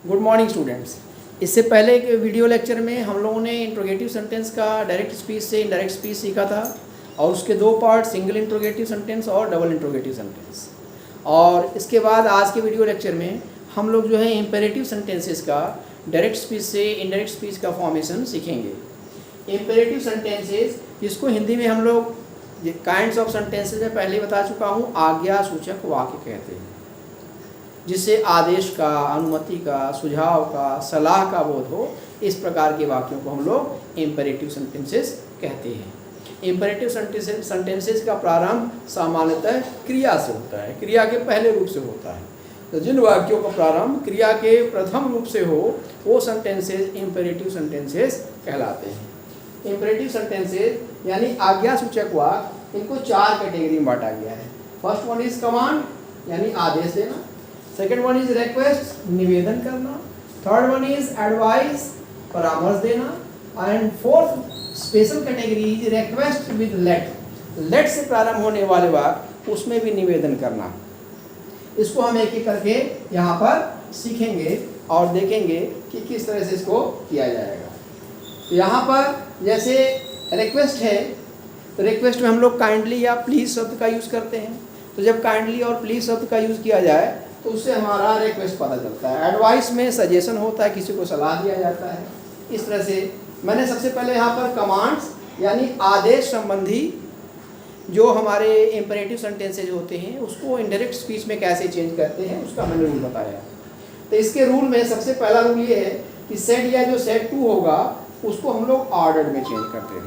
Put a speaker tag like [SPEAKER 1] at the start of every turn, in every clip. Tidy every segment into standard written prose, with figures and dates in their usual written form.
[SPEAKER 1] Good morning students. इससे पहले के वीडियो लेक्चर में हम लोगों ने इंट्रोगेटिव सेंटेंस का डायरेक्ट स्पीच से इनडायरेक्ट स्पीच सीखा था और उसके दो पार्ट सिंगल इंट्रोगेटिव सेंटेंस और डबल इंट्रोगेटिव सेंटेंस। और इसके बाद आज के वीडियो लेक्चर में हम लोग जो है इम्पेरेटिव सेंटेंसेस का डायरेक्ट स्पीच से इनडायरेक्ट स्पीच का फॉर्मेशन सीखेंगे। इम्पेरेटिव सेंटेंसेस जिसको हिंदी में हम लोग काइंड्स ऑफ सेंटेंसेस में पहले बता चुका हूँ, आज्ञा सूचक वाक्य कहते हैं, जिससे आदेश का, अनुमति का, सुझाव का, सलाह का बोध हो। इस प्रकार के वाक्यों को हम लोग इम्पेरेटिव सेंटेंसेस कहते हैं। इम्पेरेटिव सेंटेंसेस का प्रारंभ सामान्यतः क्रिया से होता है, क्रिया के पहले रूप से होता है। तो जिन वाक्यों का प्रारंभ क्रिया के प्रथम रूप से हो वो सेंटेंसेस इम्पेरेटिव सेंटेंसेस कहलाते हैं। इम्पेरेटिव सेंटेंसेस यानी आज्ञा सूचक वाक्य, इनको चार कैटेगरी में बांटा गया है। फर्स्ट वन इज कमांड यानी आदेश देना, सेकेंड वन इज रिक्वेस्ट निवेदन करना, थर्ड वन इज एडवाइस परामर्श देना, and fourth special category is request with let से प्रारंभ होने वाले वाक्य उसमें भी निवेदन करना। इसको हम एक एक करके यहाँ पर सीखेंगे और देखेंगे कि किस तरह से इसको किया जाएगा। तो यहाँ पर जैसे रिक्वेस्ट है तो रिक्वेस्ट में हम लोग काइंडली या प्लीज़ शब्द का यूज़ करते हैं। तो जब काइंडली और प्लीज़ शब्द का यूज़ किया जाए तो उससे हमारा रिक्वेस्ट पता चलता है। एडवाइस में सजेशन होता है, किसी को सलाह दिया जाता है। इस तरह से मैंने सबसे पहले यहाँ पर कमांड्स यानी आदेश संबंधी जो हमारे इम्पेरेटिव सेंटेंसेज होते हैं उसको इनडायरेक्ट स्पीच में कैसे चेंज करते हैं उसका मैंने रूल बताया। तो इसके रूल में सबसे पहला रूल ये है कि सेड या जो सेड टू होगा उसको हम लोग ऑर्डर में चेंज करते हैं।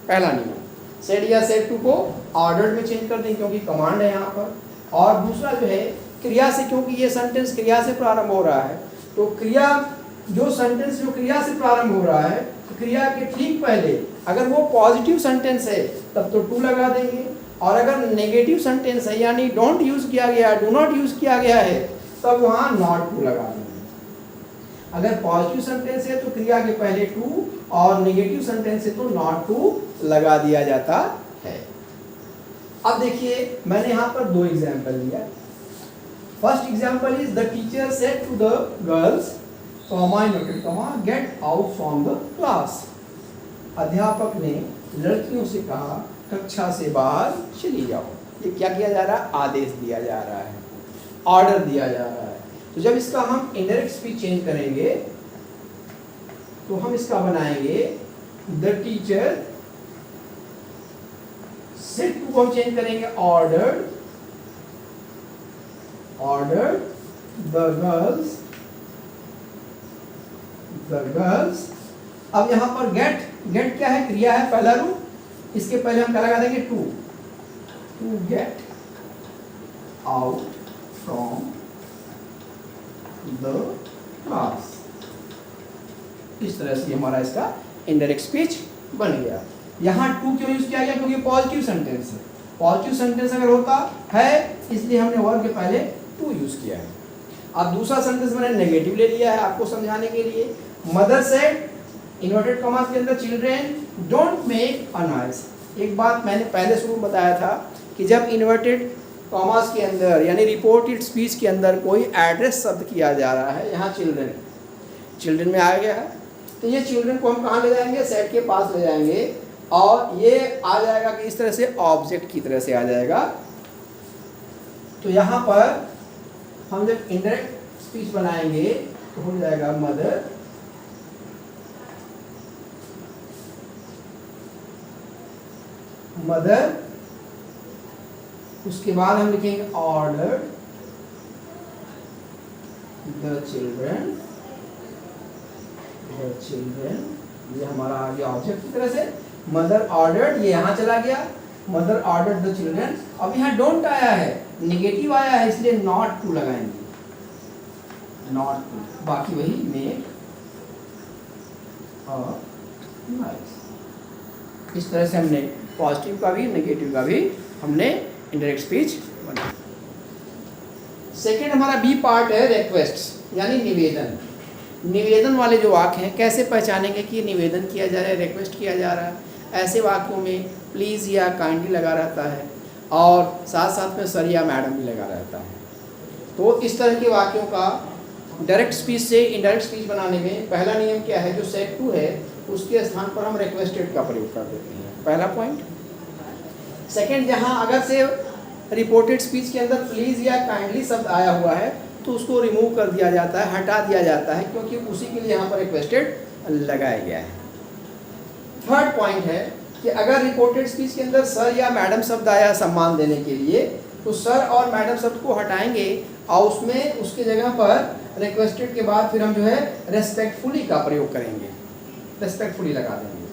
[SPEAKER 1] पहला नियम सेड या सेड टू को ऑर्डर में चेंज कर दें क्योंकि कमांड है यहाँ पर। और दूसरा जो है क्रिया से, क्योंकि ये सेंटेंस क्रिया से प्रारंभ हो रहा है तो क्रिया जो सेंटेंस जो क्रिया से प्रारंभ हो रहा है तो क्रिया के ठीक पहले अगर वो पॉजिटिव सेंटेंस है तब तो टू लगा देंगे, और अगर नेगेटिव सेंटेंस है यानी डोंट यूज़ किया गया, डू नॉट यूज़ किया गया है तब वहाँ नॉट टू लगा देंगे। अगर पॉजिटिव सेंटेंस है तो क्रिया के पहले टू और नेगेटिव सेंटेंस है तो नॉट टू लगा दिया जाता है। अब देखिए मैंने यहाँ पर दो एग्जाम्पल दिया। First example is the teacher said to the girls get out from the class. अध्यापक ने लड़कियों से कहा कक्षा से बाहर चली जाओ। ये क्या किया जा रहा है? आदेश दिया जा रहा है, ऑर्डर दिया जा रहा है। तो जब इसका हम इनडायरेक्ट स्पीच चेंज करेंगे तो हम इसका बनाएंगे द टीचर सेड टू को हम चेंज करेंगे ऑर्डर द गर्ल्स। अब यहाँ पर गेट क्या है? क्रिया है, पहला रूप। इसके पहले हम क्या लगा देंगे? To get out from the class. इस तरह से हमारा इसका इनडायरेक्ट स्पीच बन गया। यहाँ टू क्यों यूज किया गया? क्योंकि पॉजिटिव सेंटेंस है। पॉजिटिव सेंटेंस अगर होता है इसलिए हमने वर्ब के पहले टू यूज किया है। अब दूसरा सेंटेंस मैंने नेगेटिव ले लिया है आपको समझाने के लिए। मदर सेड इन्वर्टेड कॉमास के अंदर children don't make a noise. एक बात मैंने पहले शुरू बताया था कि जब इन्वर्टेड कॉमास के अंदर यानी रिपोर्टेड स्पीच के अंदर कोई एड्रेस शब्द किया जा रहा है, यहाँ चिल्ड्रेन में आ गया है तो ये चिल्ड्रेन को हम कहाँ ले जाएंगे? सेड के पास ले जाएंगे और ये आ जाएगा कि इस तरह से ऑब्जेक्ट की तरह से आ जाएगा। तो यहाँ पर हम जब इनडायरेक्ट स्पीच बनाएंगे तो हो जाएगा मदर, उसके बाद हम लिखेंगे ऑर्डर द चिल्ड्रन, ये हमारा आ गया ऑब्जेक्ट की तरह से। मदर ऑर्डर्ड, ये यहाँ चला गया, मदर ऑर्डर्ड द चिल्ड्रन। अब यहाँ डोंट आया है, नेगेटिव आया है इसलिए नॉट टू लगाएंगे, नॉट टू। बाकी वही मेक अ नॉइज। इस तरह से हमने पॉजिटिव का भी नेगेटिव का भी हमने इनडायरेक्ट स्पीच बना। सेकेंड हमारा बी पार्ट है रिक्वेस्ट यानी निवेदन। निवेदन वाले जो वाक्य हैं कैसे पहचानेंगे कि निवेदन किया जा रहा है, रिक्वेस्ट किया जा रहा है? ऐसे वाक्यों में प्लीज़ या काइंडली लगा रहता है और साथ साथ में सर या मैडम भी लगा रहता है। तो इस तरह के वाक्यों का डायरेक्ट स्पीच से इनडायरेक्ट स्पीच बनाने में पहला नियम क्या है, जो सेट टू है उसके स्थान पर हम रिक्वेस्टेड का प्रयोग कर देते हैं, पहला पॉइंट। सेकंड, जहाँ अगर से रिपोर्टेड स्पीच के अंदर प्लीज़ या काइंडली शब्द आया हुआ है तो उसको रिमूव कर दिया जाता है, हटा दिया जाता है, क्योंकि उसी के लिए यहाँ पर रिक्वेस्टेड लगाया गया है। थर्ड पॉइंट है कि अगर रिपोर्टेड स्पीच के अंदर सर या मैडम शब्द आया सम्मान देने के लिए, तो सर और मैडम शब्द को हटाएंगे और उसमें उसके जगह पर रिक्वेस्टेड के बाद फिर हम जो है रेस्पेक्टफुली का प्रयोग करेंगे, रेस्पेक्टफुली लगा देंगे।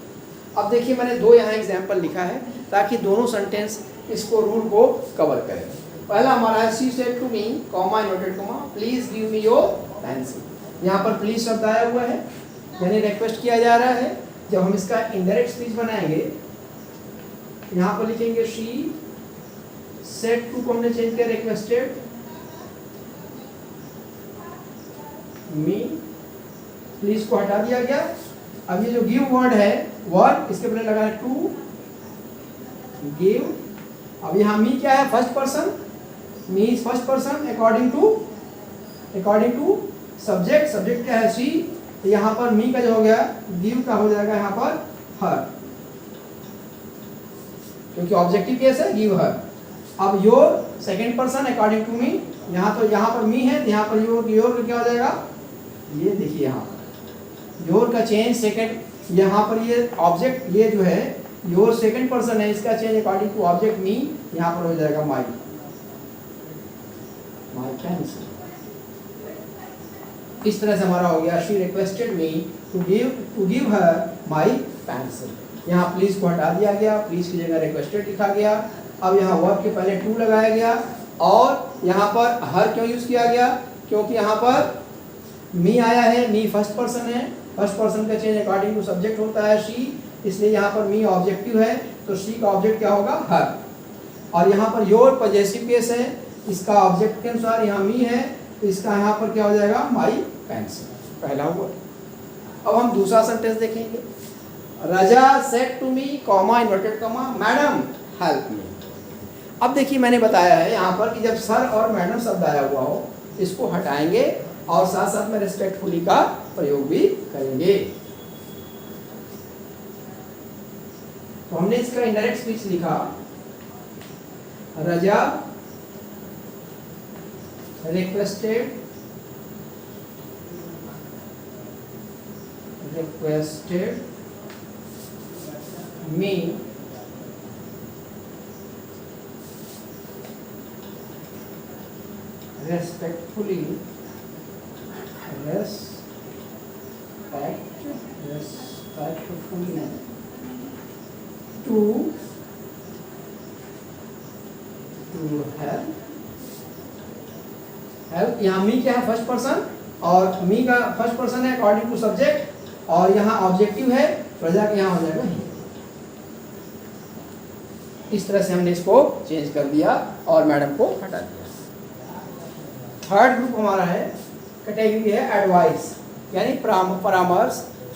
[SPEAKER 1] अब देखिए मैंने दो यहाँ एग्जाम्पल लिखा है ताकि दोनों सेंटेंस इसको रूल को कवर करें। पहला हमारा है she said to me, comma inverted comma, please give me your pencil. यहाँ पर प्लीज शब्द आया हुआ है, यानी रिक्वेस्ट किया जा रहा है। जब हम इसका इनडायरेक्ट स्पीच बनाएंगे, यहाँ पर लिखेंगे शी सेड टू को हमने चेंज किया रिक्वेस्टेड मी, प्लीज को हटा दिया गया। अब ये जो गिव वर्ड है, वर्ड इसके पहले लगा है टू गिव। अब यहाँ मी क्या है, first person, me is first person according to subject, subject क्या है शी, तो यहाँ पर मी का जो हो गया गिव का हो जाएगा यहाँ पर हर, क्योंकि ऑब्जेक्टिव केस है गिव हर। अब your second person according to me, यहाँ तो यहाँ पर मी है, यहाँ पर योर क्या हो जाएगा, ये देखिए यहाँ पर योर का चेंज सेकंड, यहाँ पर ये ऑब्जेक्ट, ये जो है योर सेकंड पर्सन है, इसका चेंज अकॉर्डिंग टू ऑब्जेक्ट मी, यहाँ पर हो जाएगा माई पेंसिल। इस तरह से हमारा हो गया she requested me to give her my pencil. यहाँ प्लीज को हटा दिया गया, प्लीज की जगह रिक्वेस्टेड लिखा गया। अब यहाँ वर्ब के पहले टू लगाया गया, और यहाँ पर हर क्यों यूज किया गया, क्योंकि यहाँ पर मी आया है, मी फर्स्ट पर्सन है, फर्स्ट पर्सन का चेंज अकॉर्डिंग टू सब्जेक्ट होता है शी, इसलिए यहाँ पर मी ऑब्जेक्टिव है, तो शी का ऑब्जेक्ट क्या होगा हर। और यहाँ पर योर पॉजेसिव केस है, इसका ऑब्जेक्ट के अनुसार यहाँ मी है, तो इसका यहाँ पर क्या हो जाएगा माई पेंसिल, पहला हुआ। अब हम दूसरा सेंटेंस देखेंगे, Raza said to me, comma inverted comma, madam help me. अब देखिए मैंने बताया है यहाँ पर कि जब सर और मैडम शब्द आया हुआ हो, इसको हटाएंगे और साथ साथ में रिस्पेक्टफुली का प्रयोग भी करेंगे। तो हमने इसका इनडायरेक्ट स्पीच लिखा, Raza requested me respectfully to help। यहाँ मी क्या है फर्स्ट पर्सन, और मी का फर्स्ट पर्सन है अकॉर्डिंग टू सब्जेक्ट, और यहाँ ऑब्जेक्टिव है, प्रजा के यहाँ हो जाएगा ही। इस तरह से हमने इसको चेंज कर दिया और मैडम को हटा दिया। थर्ड ग्रुप हमारा है, कैटेगरी है एडवाइस, यानी परामर्श,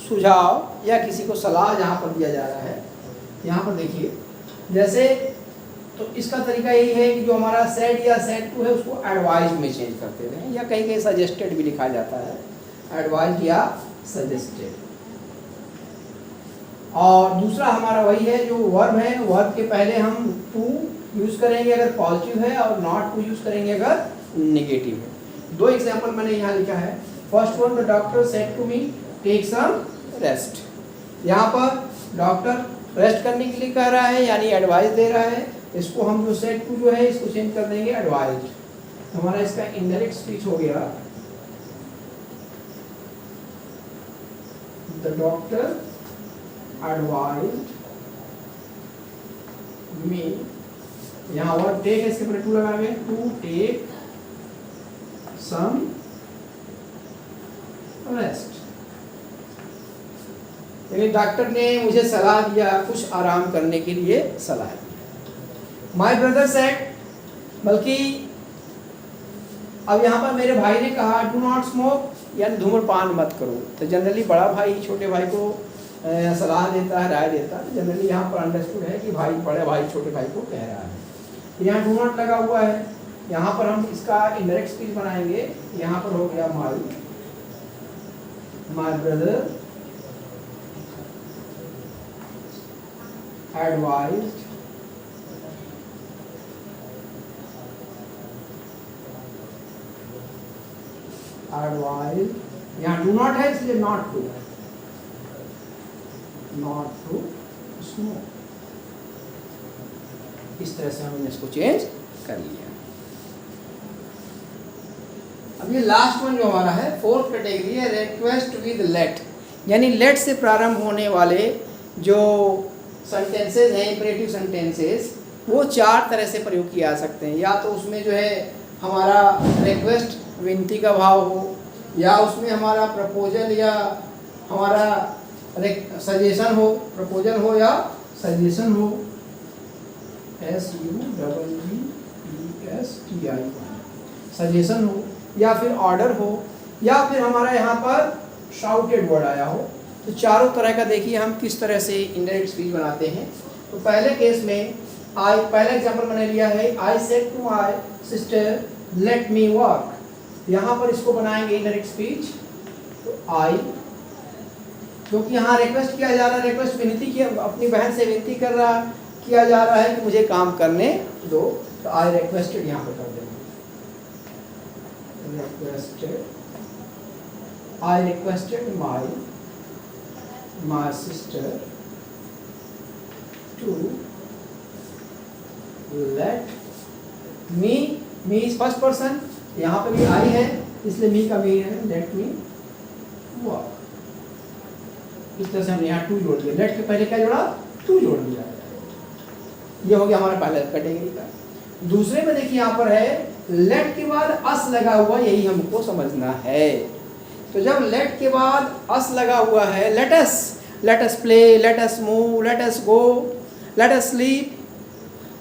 [SPEAKER 1] सुझाव या किसी को सलाह जहाँ पर दिया जा रहा है। यहाँ पर देखिए, जैसे तो इसका तरीका यही है कि जो हमारा सेड या सेड टू है उसको एडवाइज में चेंज करते हैं, या कहीं कहीं सजेस्टेड भी लिखा जाता है, एडवाइज या सजेस्टेड। और दूसरा हमारा वही है जो वर्ब है, वर्ब के पहले हम टू यूज करेंगे अगर पॉजिटिव है, और नॉट टू यूज करेंगे अगर नेगेटिव है। दो एग्जाम्पल मैंने यहाँ लिखा है। First one, the doctor said to me take some rest. यहाँ पर डॉक्टर रेस्ट करने के लिए कह रहा है, यानी एडवाइस दे रहा है। इसको हम जो सेड टू जो है इसको चेंज कर देंगे एडवाइज। हमारा इसका इनडायरेक्ट स्पीच हो गया, द डॉक्टर एडवाइज्ड मी। यहाँ वर्ड टेक है, इसके पहले टू लगाएंगे, टू टेक सम रेस्ट। यानी डॉक्टर ने मुझे सलाह दिया, कुछ आराम करने के लिए सलाह दी। माई ब्रदर सेड, बल्कि अब यहाँ पर मेरे भाई ने कहा डू नॉट स्मोक, यानी धूम्रपान मत करो। तो जनरली बड़ा भाई छोटे भाई को सलाह देता है, राय देता है। जनरली यहाँ पर अंडरस्टूड है कि भाई बड़े भाई छोटे भाई को कह रहा है। यहाँ डू नॉट लगा हुआ है, यहाँ पर हम इसका इनडायरेक्ट स्पीच बनाएंगे। यहाँ पर हो गया माय ब्रदर एडवाइज्ड यहाँ डू नॉट है इसलिए नॉट टू स्मोक। इस तरह से हमने इसको चेंज कर लिया। अब ये लास्ट वन जो हमारा है, फोर्थ कैटेगरी है रिक्वेस्ट विद लेट, यानी लेट से प्रारंभ होने वाले जो सेंटेंसेस हैं, इंपरेटिव सेंटेंसेस, वो चार तरह से प्रयोग किए जा सकते हैं। या तो उसमें जो है हमारा रिक्वेस्ट विनती का भाव हो, या उसमें हमारा प्रपोजल या हमारा सजेशन हो, प्रपोजल हो या सजेशन हो, SUGESTI, सजेशन हो, या फिर ऑर्डर हो, या फिर हमारा यहाँ पर शाउटेड वर्ड आया हो। तो चारों तरह का देखिए हम किस तरह से इनडायरेक्ट स्पीच बनाते हैं। तो पहले केस में पहला एग्जाम्पल मैंने लिया है, I said to my sister let me work. यहाँ पर इसको बनाएंगे इनडायरेक्ट स्पीच। तो आई, क्योंकि यहाँ रिक्वेस्ट किया जा रहा है, रिक्वेस्ट विनती किया, अपनी बहन से विनती किया जा रहा है कि मुझे काम करने दो। तो आई रिक्वेस्टेड यहाँ पर कर देंगे, I requested my sister to let me is first person, यहाँ पे भी आई है इसलिए मी का मी है, लेट मी वर्क। इस तरह से हमने यहाँ टू जोड़ दिया, लेट के पहले क्या जोड़ा, टू जोड़ दिया। ये हो गया हमारा पहला कैटेगरी का। दूसरे में देखिए यहाँ पर है लेट के बाद अस लगा हुआ, यही हमको समझना है। तो जब लेट के बाद अस लगा हुआ है, let us play, let us move, let us go, let us sleep,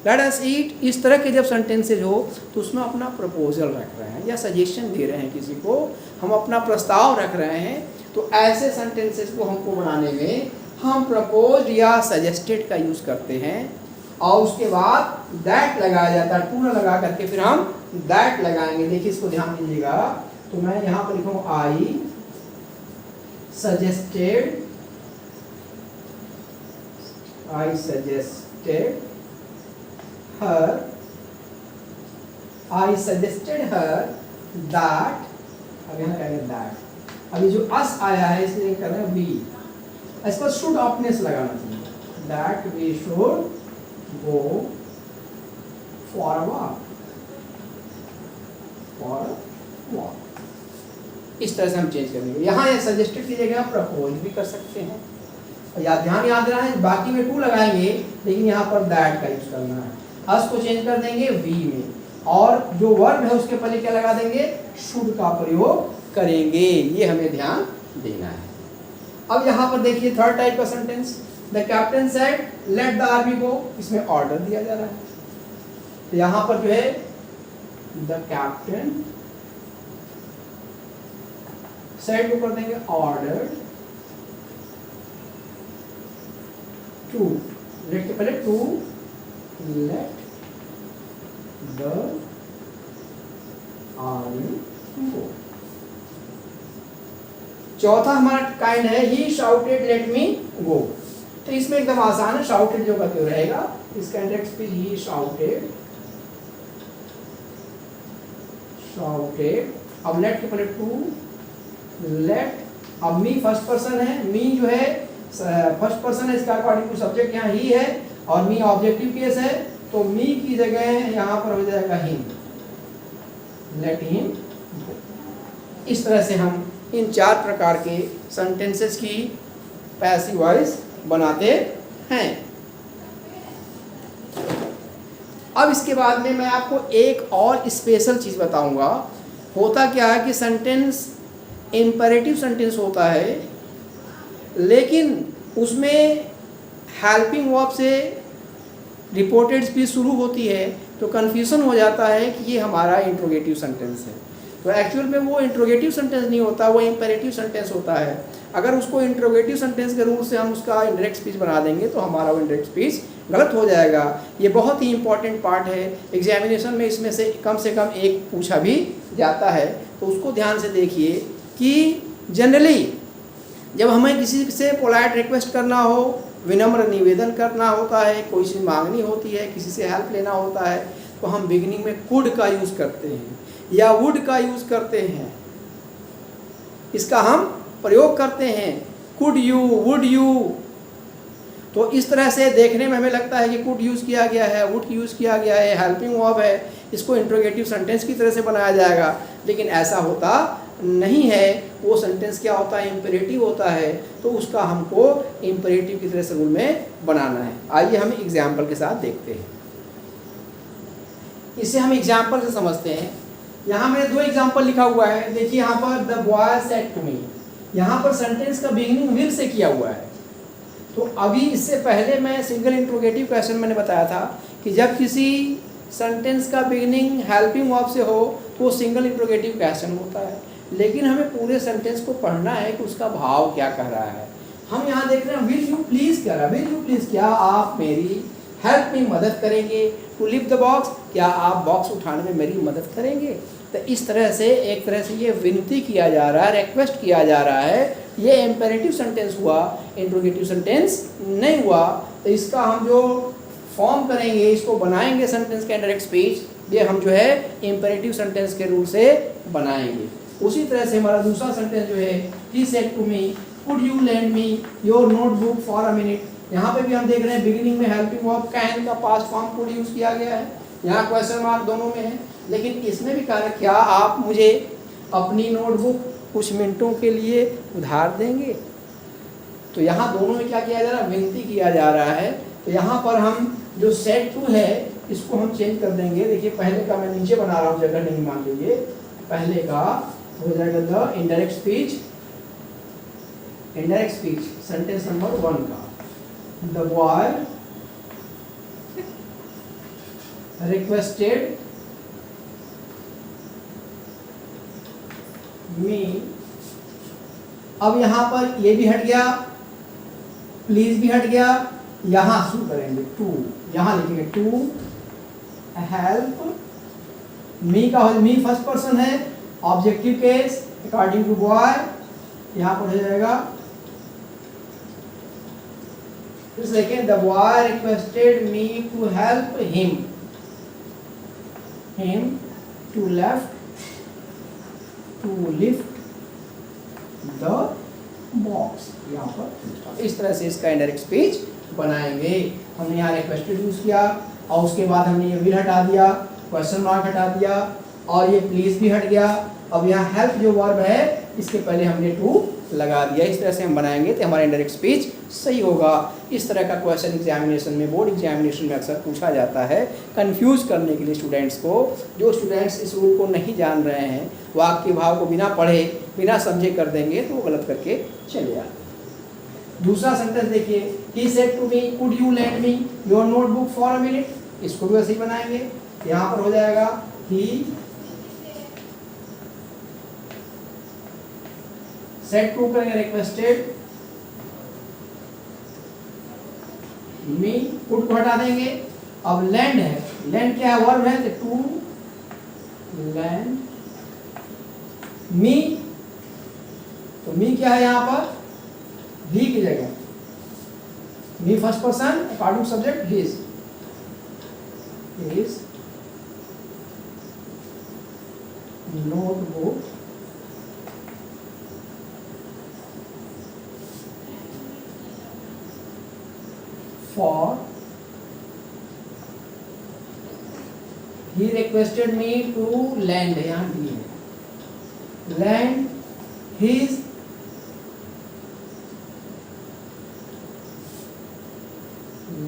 [SPEAKER 1] let us eat, इस तरह के जब सेंटेंसेज हो तो उसमें अपना प्रपोजल रख रहे हैं या सजेशन दे रहे हैं, किसी को हम अपना प्रस्ताव रख रहे हैं। तो ऐसे सेंटेंसेस को हमको बनाने में हम प्रपोज या सजेस्टेड का यूज़ करते हैं, और उसके बाद दैट लगाया जाता है, टू न लगा करके फिर हम दैट लगाएंगे। देखिए इसको ध्यान दीजिएगा। तो मैं यहाँ पर लिखूँ आई सजेस्टेड her that, अब यहाँ कहेंगे दैट, अभी जो अस आया है इसलिए कर रहे हैं वी, इस पर शुड ऑफनेस लगाना चाहिए, that we should go for a walk, इस तरह से हम चेंज करेंगे। यहाँ ये सजेस्टेड की जगह प्रपोज भी कर सकते हैं, या ध्यान याद रहा है बाकी में टू लगाएंगे, लेकिन यहाँ पर दैट का यूज करना है। अस को चेंज कर देंगे वी में, और जो वर्ब है उसके पहले क्या लगा देंगे, शुड का प्रयोग करेंगे। ये हमें ध्यान देना है। अब यहाँ पर देखिए थर्ड टाइप का sentence, the captain said let the army go, इसमें ऑर्डर दिया जा रहा है। तो यहाँ पर जो है द कैप्टन सेड को कर देंगे ऑर्डर टू, लेट के पहले टू लेट द आर्मी गो। चौथा हमारा काइंड है ही शाउटेड लेट मी गो। तो इसमें एकदम आसान है, शाउटेड जो का क्यों रहेगा, इसका इंडायरेक्ट स्पीच ही शाउटेड। अब लेट के पहले टू लेट, अब मी फर्स्ट पर्सन है, मी जो है फर्स्ट पर्सन है, इसका अकॉर्डिंग टू सब्जेक्ट यहाँ ही है, और मी ऑब्जेक्टिव केस है, तो मी की जगह यहाँ पर हो जाएगा हिम, लेट हिम गो। इस तरह से हम इन चार प्रकार के सेंटेंसेस की पैसिव वॉइस बनाते हैं। अब इसके बाद में मैं आपको एक और स्पेशल चीज़ बताऊंगा। होता क्या है कि सेंटेंस इम्पेरेटिव सेंटेंस होता है, लेकिन उसमें हेल्पिंग वर्ब से रिपोर्टेड स्पीच शुरू होती है, तो कन्फ्यूज़न हो जाता है कि ये हमारा इंट्रोगेटिव सेंटेंस है। तो एक्चुअल में वो इंट्रोगेटिव सेंटेंस नहीं होता, वो इम्पेरेटिव सेंटेंस होता है। अगर उसको इंट्रोगेटिव सेंटेंस के रूल से हम उसका इंडायरेक्ट स्पीच बना देंगे तो हमारा वो इंडायरेक्ट स्पीच गलत हो जाएगा। ये बहुत ही इंपॉर्टेंट पार्ट है, एग्जामिनेशन में इसमें से कम एक पूछा भी जाता है। तो उसको ध्यान से देखिए कि जनरली जब हमें किसी से पोलाइट रिक्वेस्ट करना हो, विनम्र निवेदन करना होता है, कोई चीज़ मांगनी होती है, किसी से हेल्प लेना होता है, तो हम बिगिनिंग में कुड का यूज़ करते हैं या वुड का यूज़ करते हैं। इसका हम प्रयोग करते हैं, कुड यू, वुड यू। तो इस तरह से देखने में हमें लगता है कि कुड यूज़ किया गया है, वुड यूज़ किया गया है, हेल्पिंग वर्ब है, इसको इंट्रोगेटिव सेंटेंस की तरह से बनाया जाएगा, लेकिन ऐसा होता नहीं है। वो सेंटेंस क्या होता है, इम्पेरेटिव होता है, तो उसका हमको इम्पेरेटिव की तरह से रूल में बनाना है। आइए हम एग्जाम्पल के साथ देखते हैं, इसे हम एग्जाम्पल से समझते हैं। यहाँ मैंने 2 एग्जाम्पल लिखा हुआ है, देखिए यहाँ पर the boy said to me, यहाँ पर सेंटेंस का बिगिनिंग विल से किया हुआ है। तो अभी इससे पहले मैं सिंगल इंट्रोगेटिव क्वेश्चन मैंने बताया था कि जब किसी सेंटेंस का बिगिनिंग हेल्पिंग वर्ब से हो तो वो सिंगल इंट्रोगेटिव क्वेश्चन होता है, लेकिन हमें पूरे सेंटेंस को पढ़ना है कि उसका भाव क्या कह रहा है। हम यहाँ देख रहे हैं विल यू प्लीज कह रहा है, विल यू प्लीज क्या आप मेरी हेल्प में मदद करेंगे, टू लिफ्ट द बॉक्स क्या आप बॉक्स उठाने में मेरी मदद करेंगे। तो इस तरह से एक तरह से ये विनती किया जा रहा है, रिक्वेस्ट किया जा रहा है। ये इम्पेरेटिव सेंटेंस हुआ, इंट्रोगेटिव सेंटेंस नहीं हुआ। तो इसका हम जो फॉर्म करेंगे, इसको बनाएंगे सेंटेंस के इंडायरेक्ट स्पीच, ये हम जो है इम्पेरेटिव सेंटेंस के रूल से बनाएंगे। उसी तरह से हमारा दूसरा सेंटेंस जो है, he said to me could you lend me your notebook for a minute. यहाँ पे भी हम देख रहे हैं बिगिनिंग में हेल्पिंग वर्ब कैन का पास्ट फॉर्म कुड यूज किया गया है, यहाँ क्वेश्चन मार्क दोनों में है, लेकिन इसमें भी कहा क्या आप मुझे अपनी नोटबुक कुछ मिनटों के लिए उधार देंगे। तो यहाँ दोनों में क्या किया जा रहा है, विनती किया जा रहा है। तो यहाँ पर हम जो सेड टू है इसको हम चेंज कर देंगे। देखिए पहले का मैं नीचे बना रहा हूँ, जगह नहीं मान लीजिए, पहले का हो जाएगा the indirect speech, indirect speech sentence number 1 का, द बॉय रिक्वेस्टेड मी। अब यहाँ पर ये भी हट गया, प्लीज भी हट गया, यहाँ शुरू करेंगे टू, यहाँ लिखेंगे टू हेल्प मी का, मी फर्स्ट पर्सन है, objective case according to boy, यहाँ पर हो जाएगा। फिर second, the boy requested me to help him, him to lift the box, यहाँ पर इस तरह से इसका इंडायरेक्ट स्पीच बनाएंगे। हमने यहाँ रिक्वेस्टेड यूज किया और उसके बाद हमने ये विल हटा दिया, क्वेश्चन मार्क हटा दिया और ये प्लीज भी हट गया। अब यहाँ हेल्प जो वर्ब है इसके पहले हमने टू लगा दिया। इस तरह से हम बनाएंगे तो हमारा इंडायरेक्ट स्पीच सही होगा। इस तरह का क्वेश्चन एग्जामिनेशन में, बोर्ड एग्जामिनेशन में अक्सर पूछा जाता है, कंफ्यूज करने के लिए स्टूडेंट्स को। जो स्टूडेंट्स इस रूल को नहीं जान रहे हैं, वाक्य भाव को बिना पढ़े बिना समझे कर देंगे तो वो गलत करके चले जाते। दूसरा सेंटेंस देखिए, he said to me could you lend me your notebook for a minute, इसको भी वैसे ही बनाएंगे। यहाँ पर हो जाएगा ही सेड टू करेंगे रिक्वेस्टेड मी, कुड को हटा देंगे। अब लैंड है, लैंड क्या है, वर्ब है, तो टू लैंड मी, तो मी क्या है यहाँ पर, ही की जगह me first person according subject his, his notebook for he requested me to lend, यहाँ भी है, lend his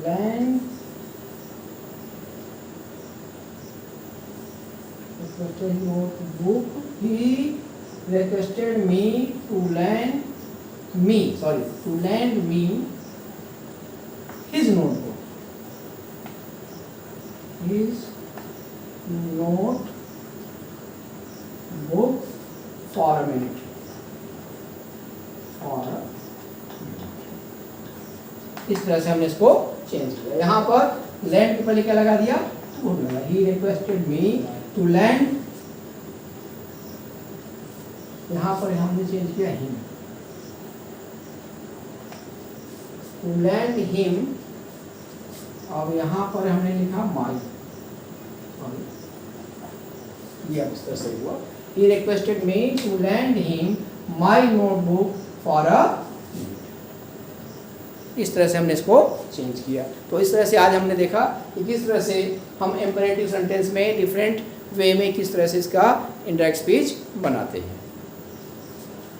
[SPEAKER 1] lend requested notebook, he requested me to lend me, sorry, to lend me his notebook, his notebook for a minute, for a इस तरह से हमने इसको change किया। यहाँ पर लैंड के पहले क्या लगा दिया, वुड लगा। He requested me to lend, यहाँ पर हमने चेंज किया हिम, टू लैंड हिम, और यहाँ पर हमने लिखा माई, ये इस तरह से हुआ। He requested me to lend him my notebook for a minute. इस तरह से हमने इसको चेंज किया। तो इस तरह से आज हमने देखा कि किस तरह से हम इम्पेरेटिव सेंटेंस में डिफरेंट वे में किस तरह से इसका इनडायरेक्ट स्पीच बनाते हैं।